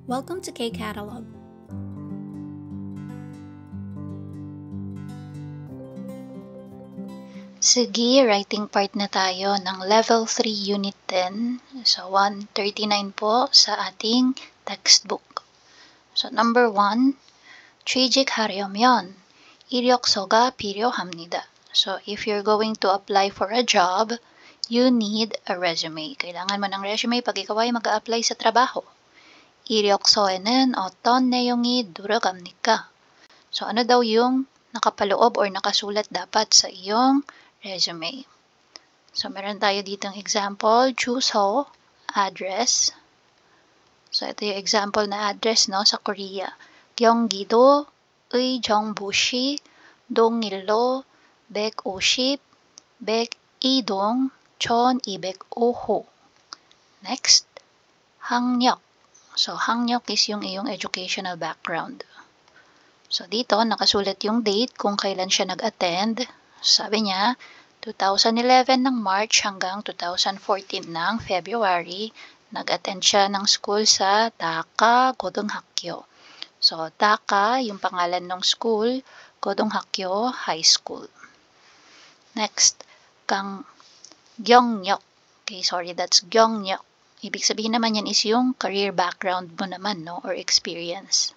Welcome to K-Catalog. Sige, writing part na tayo ng Level 3 Unit 10. So, 139 po sa ating textbook. So, number 1, 취직 하려면 이력서가 필요합니다. So, if you're going to apply for a job, you need a resume. Kailangan mo ng resume pag ikaw ay mag-a-apply sa trabaho. 이력서에는 어떤 내용이 들어갑니까? So, ano daw yung nakapaloob or nakasulat dapat sa iyong resume? So, meron tayo ditong example, 주소, address. So, ito yung example na address no, sa Korea. 경기도 의정부시 동일로 150, 102동 1205호. Next, 학력. So, 학력 is yung iyong educational background. So, dito, nakasulat yung date kung kailan siya nag-attend. Sabi niya, 2011 ng March hanggang 2014 ng February, nag-attend siya ng school sa Taka Godeunghakyo. So, Taka, yung pangalan ng school, Godeunghakyo High School. Next, 경력. Okay, sorry, that's 경력. Ibig sabihin naman yan is yung career background mo naman, no, or experience.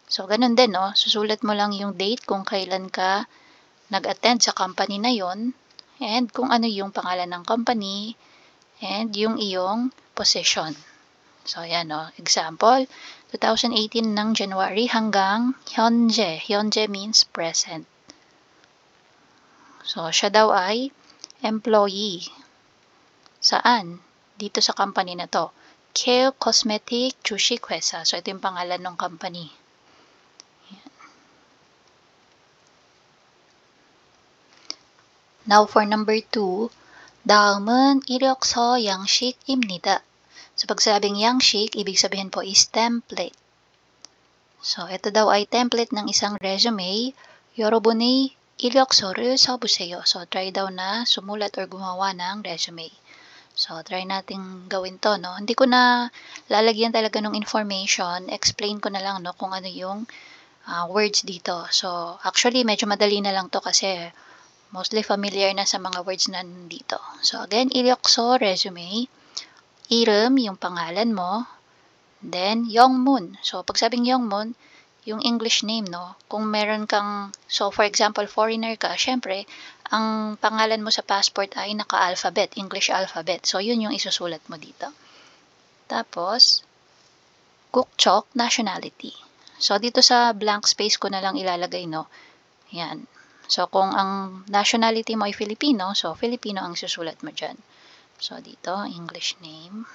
So, ganun din, no? Susulat mo lang yung date kung kailan ka nag-attend sa company na yon, and kung ano yung pangalan ng company, and yung iyong position. So, yan, no? Example, 2018 ng January hanggang 현재. 현재 means present. So, siya daw ay employee. Saan? Dito sa company na to. Care Cosmetic 주식회사. So, ito yung pangalan ng company. Now, for number 2, 다음은 이력서 양식입니다. So, pag sabing 양식, ibig sabihin po is template. So, ito daw ay template ng isang resume. 여러분의 이력서를 써보세요. So, try daw na sumulat or gumawa ng resume. So, try nating gawin to, no? Hindi ko na lalagyan talaga ng information. Explain ko na lang, no, kung ano yung words dito. So, actually, medyo madali na lang to kasi mostly familiar na sa mga words na nandito. So, again, 이력서, resume. 이름, yung pangalan mo. Then, 영문. So, pag sabing 영문, yung English name, no? Kung meron kang, so for example, foreigner ka, syempre, ang pangalan mo sa passport ay naka-alphabet, English alphabet. So, yun yung isusulat mo dito. Tapos, 국적, nationality. So, dito sa blank space ko na lang ilalagay, no? Yan. So, kung ang nationality mo ay Filipino, so, Filipino ang isusulat mo dyan. So, dito, English name.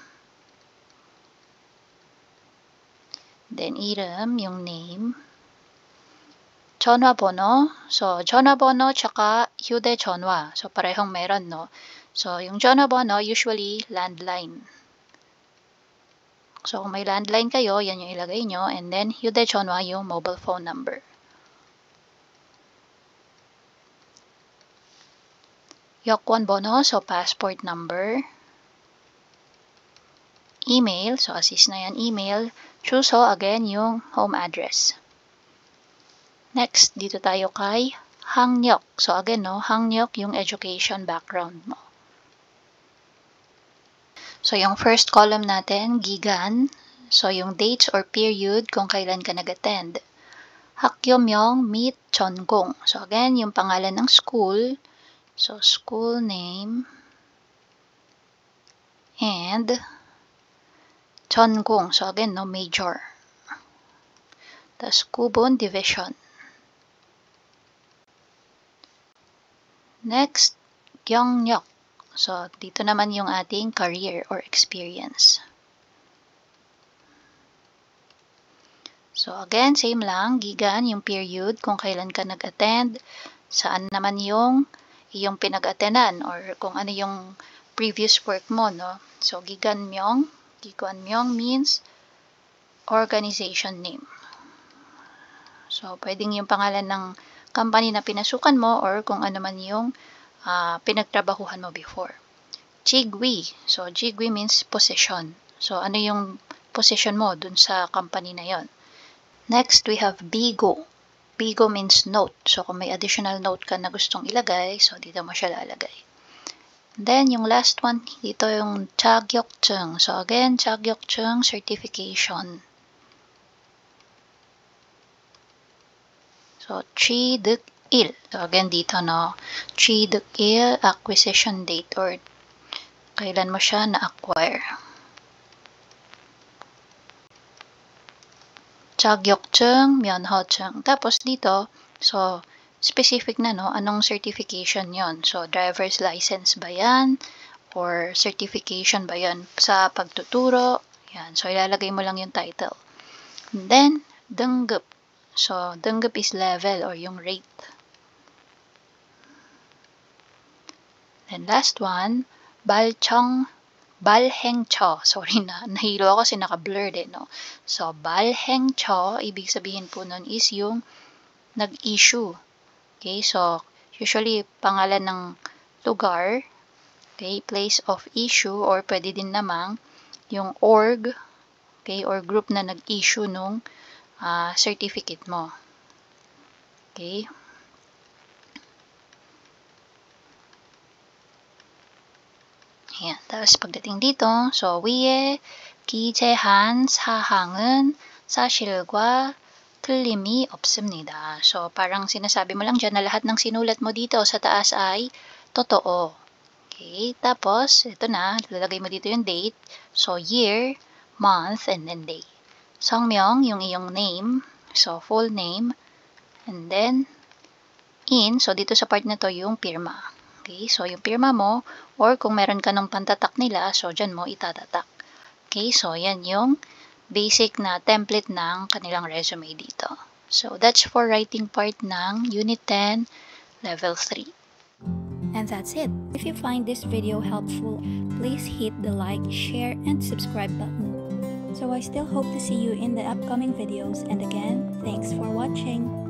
Then, 이름, yung name. 전화번호. So, 전화번호 tsaka 휴대전화. So, parehong meron, no? So, yung 전화번호, usually landline. So, kung may landline kayo, yan yung ilagay nyo. And then, 휴대전화, yung mobile phone number. 여권번호, so passport number. Email, so assist na yan, email. 주소, again, yung home address. Next, dito tayo kay 학력. So again, no, 학력 yung education background mo. So yung first column natin, 기간. So yung dates or period kung kailan ka nag-attend. 학교명 및 전공. So again, yung pangalan ng school. So school name. And 전공. So again, no, major. Tas 구분, division. Next, 경력. So, dito naman yung ating career or experience. So, again, same lang. 기간, yung period, kung kailan ka nag-attend. Saan naman yung iyong pinag-attendan or kung ano yung previous work mo, no? So, 기관명. 기관명 means organization name. So, pwedeng yung pangalan ng company na pinasukan mo or kung ano man yung pinagtrabahuhan mo before. 직위. So, 직위 means position. So, ano yung position mo dun sa company na yon. Next, we have BIGO. BIGO means note. So, kung may additional note ka na gustong ilagay, so dito mo siya lalagay. Then, yung last one, dito yung 자격증. So, again, 자격증 certification. So, 취득일. So, again, dito, no? 취득일, acquisition date, or kailan mo siya na-acquire. 자격증, 면허증. Tapos, dito, so, specific na, no? Anong certification yon? So, driver's license ba yan? Or certification ba yan sa pagtuturo? Yan. So, ilalagay mo lang yung title. And then, 등급. So, 등급 is level or yung rate. Then, last one, 발행처. Sorry na, nahilo ako kasi naka-blurred eh, no? So, 발행처, ibig sabihin po nun is yung nag-issue. Okay, so usually pangalan ng lugar, okay, place of issue, or pwede din namang yung org, okay, or group na nag-issue nung certificate mo. Okay. Ayan, tapos pagdating dito, so 위에 기재한 사항은 사실과 틀림이 없습니다. So, parang sinasabi mo lang dyan na lahat ng sinulat mo dito sa taas ay totoo. Okay, tapos, ito na, lalagay mo dito yung date. So, year, month, and then day. 성명, yung iyong name. So, full name. And then, so dito sa part na to yung pirma. Okay, so yung pirma mo, or kung meron ka ng pantatak nila, so dyan mo itatatak. Okay, so yan yung basic na template ng kanilang resume dito. So, that's for writing part ng Unit 10, Level 3. And that's it. If you find this video helpful, please hit the like, share, and subscribe button. So I still hope to see you in the upcoming videos, and again, thanks for watching.